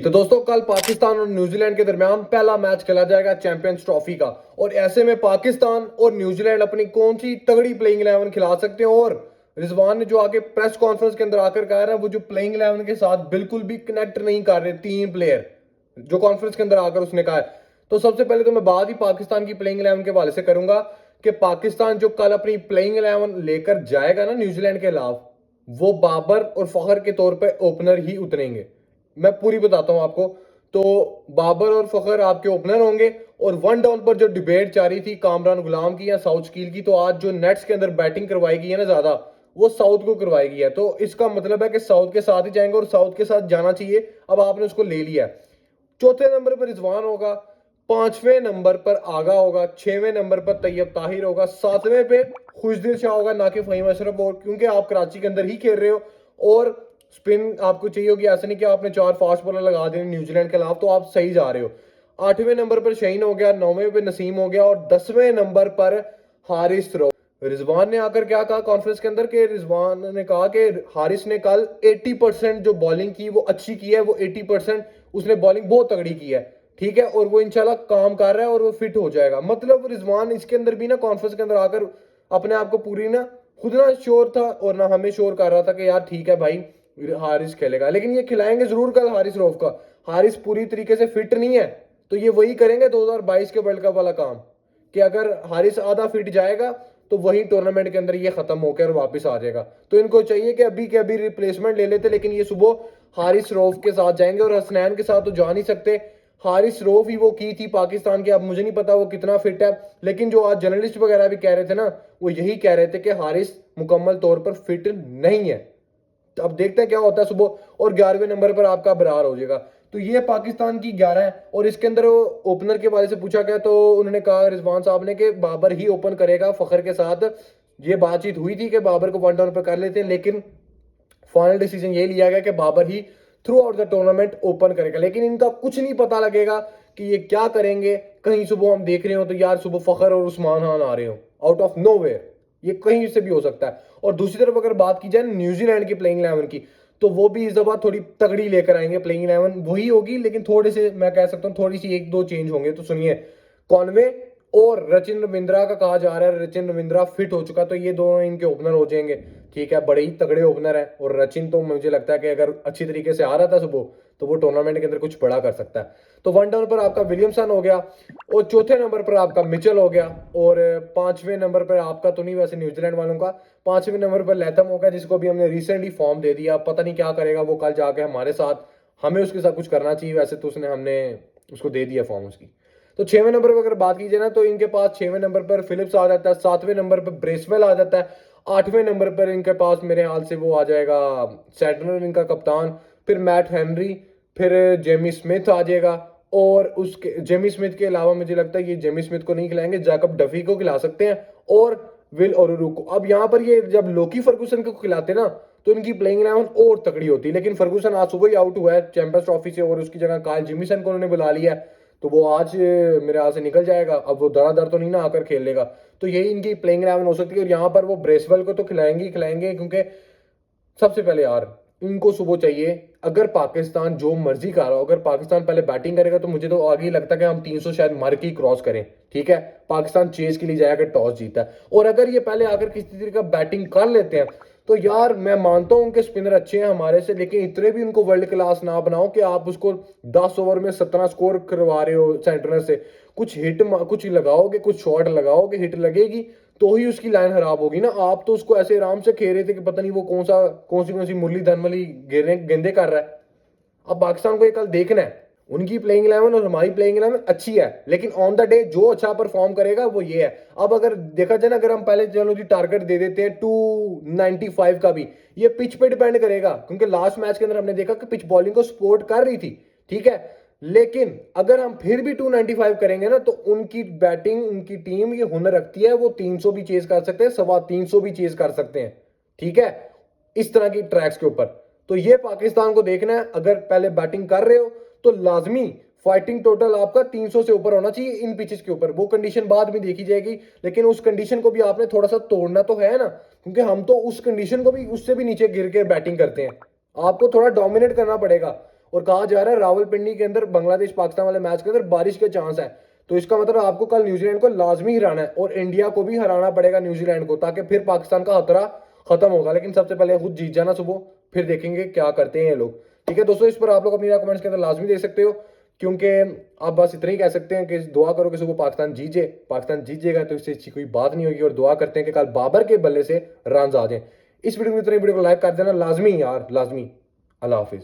तो दोस्तों कल पाकिस्तान और न्यूजीलैंड के दरमियान पहला मैच खेला जाएगा चैंपियंस ट्रॉफी का। और ऐसे में पाकिस्तान और न्यूजीलैंड अपनी कौन सी तगड़ी प्लेइंग 11 खिला सकते हैं। और रिजवान ने जो आगे प्रेस कॉन्फ्रेंस के अंदर आकर कहा है वो जो प्लेइंग 11 के साथ बिल्कुल भी कनेक्ट नहीं कर रहे तीन प्लेयर, जो कॉन्फ्रेंस के अंदर आकर उसने कहा है। तो सबसे पहले तो मैं बात ही पाकिस्तान की प्लेइंग 11 के हवाले से करूंगा कि पाकिस्तान जो कल अपनी प्लेइंग 11 लेकर जाएगा ना न्यूजीलैंड के खिलाफ, वो बाबर और फखर के तौर पर ओपनर ही उतरेंगे। मैं पूरी बताता हूं आपको। तो बाबर और फखर आपके ओपनर होंगे। और वन डाउन पर जो डिबेट जारी थी कामरान गुलाम की या साउथ स्कील की, तो आज जो नेट्स के अंदर बैटिंग करवाई गई है ना ज्यादा, वो साउथ को करवाई गई है। तो इसका मतलब है कि साउथ के साथ ही जाएंगे और साउथ के साथ जाना चाहिए। अब आपने उसको ले लिया है। चौथे नंबर पर रिजवान होगा, पांचवें नंबर पर आगा होगा, छठवें नंबर पर तैयब ताहिर होगा, सातवें पे खुशदिल शाह होगा ना कि फहीम अशरफ। और क्योंकि आप कराची के अंदर ही खेल रहे हो और स्पिन आपको चाहिए होगी, ऐसा नहीं कि आपने चार फास्ट बॉलर लगा देने न्यूजीलैंड के खिलाफ, तो आप सही जा रहे हो। आठवें नंबर पर शहीन हो गया, नौवें पे नसीम हो गया और 10वें नंबर पर हारिस रऊफ। रिजवान ने आकर क्या कहा कॉन्फ्रेंस के अंदर कि रिजवान ने कहा कि हारिस ने कल 80% जो बॉलिंग की वो अच्छी की है, वो 80% उसने बॉलिंग बहुत तगड़ी की है, ठीक है। और वो इंशाल्लाह काम कर रहा है और वो फिट हो जाएगा। मतलब रिजवान इसके अंदर भी ना कॉन्फ्रेंस के अंदर आकर अपने आप को पूरी ना खुद ना श्योर था और ना हमें श्योर कर रहा था कि यार ठीक है भाई हारिस खेलेगा। लेकिन ये खिलाएंगे जरूर कल हारिस रऊफ का। हारिस पूरी तरीके से फिट नहीं है, तो ये वही करेंगे 2022 के वर्ल्ड कप वाला काम कि अगर हारिस आधा फिट जाएगा तो वही टूर्नामेंट के अंदर ये खत्म होकर वापस आ जाएगा। तो इनको चाहिए कि अभी के अभी रिप्लेसमेंट ले लेते, लेकिन ये सुबह हारिस रऊफ के साथ जाएंगे और हसनैन के साथ तो जा नहीं सकते। हारिस रऊफ ही वो की थी पाकिस्तान की। अब मुझे नहीं पता वो कितना फिट है, लेकिन जो आज जर्नलिस्ट वगैरह भी कह रहे थे ना, वो यही कह रहे थे कि हारिस मुकम्मल तौर पर फिट नहीं है। तो अब देखते हैं क्या होता है सुबह। और 11वें नंबर पर आपका बरार हो जाएगा। तो ये पाकिस्तान की 11 है। और इसके अंदर ओपनर के बारे से पूछा गया तो उन्होंने कहा रिजवान साहब ने कि बाबर ही ओपन करेगा फखर के साथ। ये बातचीत हुई थी कि बाबर को वन डाउन पर कर लेते हैं, लेकिन फाइनल डिसीजन ये लिया गया कि बाबर ही throughout the tournament open करेगा। लेकिन इनका कुछ नहीं पता लगेगा कि ये क्या करेंगे। कहीं सुबह हम देख रहे हो तो यार सुबह फखर और उस्मान खान आ रहे हो आउट ऑफ नोवेयर, ये कहीं से भी हो सकता है। और दूसरी तरफ अगर बात की जाए न्यूजीलैंड की प्लेइंग 11 की, तो वो भी इस दफा थोड़ी तगड़ी लेकर आएंगे। प्लेइंग 11 वही होगी, लेकिन थोड़े से मैं कह सकता हूँ थोड़ी सी एक दो चेंज होंगे। तो सुनिए, कॉनवे और रचिन रविंद्रा का कहा जा रहा है रचिन रविंद्रा फिट हो चुका, तो ये दोनों इनके ओपनर हो जाएंगे, ठीक है। बड़े ही तगड़े ओपनर है। और रचिन तो मुझे लगता है कि अगर अच्छी तरीके से आ रहा था सुबह तो वो टूर्नामेंट के अंदर कुछ बड़ा कर सकता है। तो वन डाउन पर आपका विलियमसन हो गया और चौथे नंबर पर आपका मिचेल हो गया। और पांचवें नंबर पर आपका तो नहीं वैसे न्यूजीलैंड वालों का, पांचवें नंबर पर लैथम हो गया, जिसको भी हमने रिसेंटली फॉर्म दे दिया। पता नहीं क्या करेगा वो कल जाके हमारे साथ, हमें उसके साथ कुछ करना चाहिए। वैसे तो उसने हमने उसको दे दिया फॉर्म उसकी। तो छवें नंबर पर अगर बात की जाए ना, तो इनके पास छवें नंबर पर फिलिप्स आ जाता है, सातवें नंबर पर ब्रेसवेल आ जाता है, आठवें नंबर पर इनके पास मेरे हाल से वो आ जाएगा सैटनर इनका कप्तान, फिर मैट हेनरी, फिर जेमी स्मिथ आ जाएगा। और उसके जेमी स्मिथ के अलावा मुझे लगता है ये जेमी स्मिथ को नहीं खिलाएंगे, जैकब डफी को खिला सकते हैं और विल ओरुरू को। अब यहाँ पर ये जब लोकी फर्गूसन को खिलाते ना तो इनकी प्लेइंग 11 और तगड़ी होती है। लेकिन फर्गूसन आज सुबह ही आउट हुआ है चैंपियंस ट्रॉफी से और उसकी जगह कायल जिमीसन को उन्होंने बुला लिया है। तो वो आज मेरे हाथ से निकल जाएगा। अब वो दरादर तो नहीं ना आकर खेल लेगा। तो यही इनकी प्लेइंग 11 हो सकती है। और यहाँ पर वो ब्रेसवेल को तो खिलाएंगे ही खिलाएंगे, क्योंकि सबसे पहले यार इनको सुबह चाहिए। अगर पाकिस्तान जो मर्जी कर रहा हो, अगर पाकिस्तान पहले बैटिंग करेगा तो मुझे तो आगे ही लगता है कि हम 300 शायद मार के ही क्रॉस करें, ठीक है। पाकिस्तान चेज के लिए जाएगा, टॉस जीता है। और अगर ये पहले आकर किसी तरीके का बैटिंग कर लेते हैं तो यार मैं मानता हूं उनके स्पिनर अच्छे हैं हमारे से, लेकिन इतने भी उनको वर्ल्ड क्लास ना बनाओ कि आप उसको 10 ओवर में 17 स्कोर करवा रहे हो सेंटनर से। कुछ हिट कुछ लगाओगे, कुछ शॉट लगाओगे, हिट लगेगी तो ही उसकी लाइन खराब होगी ना। आप तो उसको ऐसे आराम से खेल रहे थे कि पता नहीं वो कौन सी मुरली धनमली गेंदे कर रहा है। अब पाकिस्तान को ये कल देखना है। उनकी प्लेइंग 11 और हमारी प्लेइंग 11 अच्छी है, लेकिन ऑन द डे जो अच्छा परफॉर्म करेगा वो ये है। अब अगर देखा जाए ना, अगर हम पहले चलो जी टारगेट दे देते हैं 295 का भी, ये पिच पे डिपेंड करेगा, क्योंकि लास्ट मैच के अंदर हमने देखा कि पिच बॉलिंग को सपोर्ट कर रही थी, ठीक है। लेकिन अगर हम फिर भी 295 करेंगे ना, तो उनकी बैटिंग उनकी टीम ये हुनर रखती है, वो 300 भी चेज कर सकते हैं, 325 भी चेज कर सकते हैं, ठीक है, इस तरह की ट्रैक्स के ऊपर। तो ये पाकिस्तान को देखना है। अगर पहले बैटिंग कर रहे हो तो लाजमी फाइटिंग टोटल आपका 300 से ऊपर होना चाहिए इन पिचेस के ऊपर। वो कंडीशन बाद में देखी जाएगी, लेकिन उस कंडीशन को भी आपने थोड़ा सा तोड़ना तो है ना, क्योंकि हम तो उस कंडीशन को भी उससे भी नीचे गिर के बैटिंग करते हैं। आपको थोड़ा डोमिनेट करना पड़ेगा। और कहा जा रहा है रावलपिंडी के अंदर बांग्लादेश पाकिस्तान वाले मैच के अंदर बारिश के चांस है। तो इसका मतलब आपको कल न्यूजीलैंड को लाजमी हराना है और इंडिया को भी हराना पड़ेगा न्यूजीलैंड को, ताकि फिर पाकिस्तान का खतरा खत्म होगा। लेकिन सबसे पहले खुद जीत जाना सुबह, फिर देखेंगे क्या करते हैं ये लोग। ठीक है दोस्तों, इस पर आप लोग अपनी राय कमेंट्स के अंदर लाजमी दे सकते हो, क्योंकि आप बस इतना ही कह सकते हैं कि दुआ करो कि सुबह पाकिस्तान जीत जाए। पाकिस्तान जीत जाएगा तो इससे अच्छी कोई बात नहीं होगी, और दुआ करते हैं कि कल बाबर के बल्ले से रन आ जाए। इस वीडियो में इतनी वीडियो को लाइक कर देना लाजमी यार, लाजमी। अल्लाह हाफिज़।